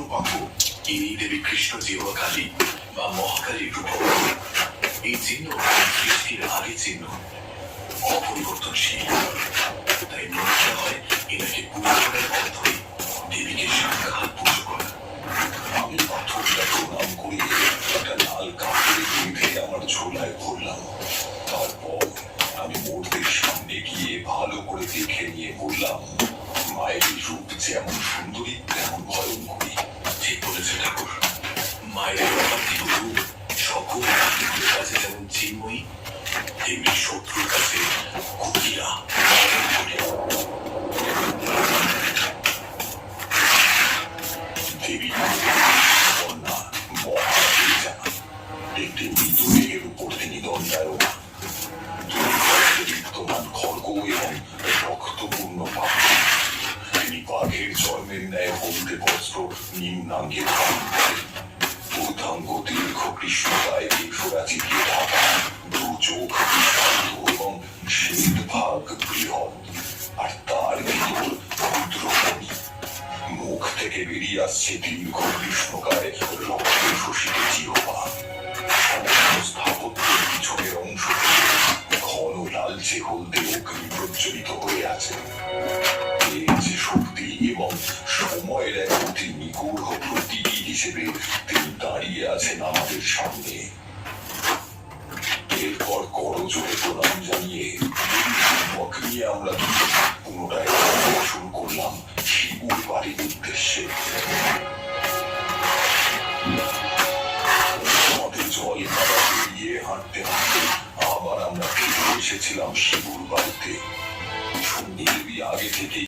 অনুপম ইনি দেবী কৃষ্ণ জীবকালী বা মহাকালীর রূপ। এই চিহ্ন সৃষ্টির আগে চিহ্ন, অপরিবর্তনশীল। তাই মনে হয় এনাকে পুজো করার অর্থই দেবীকে সাক্ষাৎ পুজো করা। আমি পাথরটা প্রণাম করে একটা লাল কাপড়ে বেঁধে আমার ঝোলায় ভরলাম। তারপর আমি মূর্তির সামনে গিয়ে ভালো করে দেখে নিয়ে বললাম, মায়ের রূপ যেমন সুন্দরী তেমন ভয়ঙ্করী। ঠিক বলেছে ঠাকুর, মায়ের অপার্থিব রূপ সকল ঠাকুরের কাছে যেমন চিন্ময়ী, তেমনি শত্রুর কাছে কুকিরা। দেবী কন্যা মহাবীরা একটি মৃত্যু মেঘের উপর তিনি দণ্ডায়মান। বিদ্যমান খড়গ এবং রক্তপূর্ণ পাপ। তিনি বাঘের জন্মের ন্যায় হলদে বস্ত্র নিম্নাঙ্গে ধারণ করেন। ঊর্ধ্বাঙ্গ দীর্ঘ কৃষ্ণকায় দীর্ঘরাজি দিয়ে ঢাকা, দু চোখ বিশাল এবং শ্বেত ভাগ বৃহৎ, আর তার ভিতর ক্ষুদ্রমণি। মুখ থেকে বেরিয়ে আসছে দীর্ঘ কৃষ্ণকায় রক্তে শোষিত জিহ্বা। সমস্ত স্থাপত্যের পিছনের অংশ ঘন লালচে হলদে অগ্নি প্রজ্বলিত হয়ে আছে। এর যে শক্তি এবং সময়ের এক অতি নিগূঢ় প্রতীকী হিসেবে তিনি দাঁড়িয়ে আছেন আমাদের সামনে। এরপর করজোড়ে প্রণাম জানিয়ে অগ্নি আমরা পুনরায়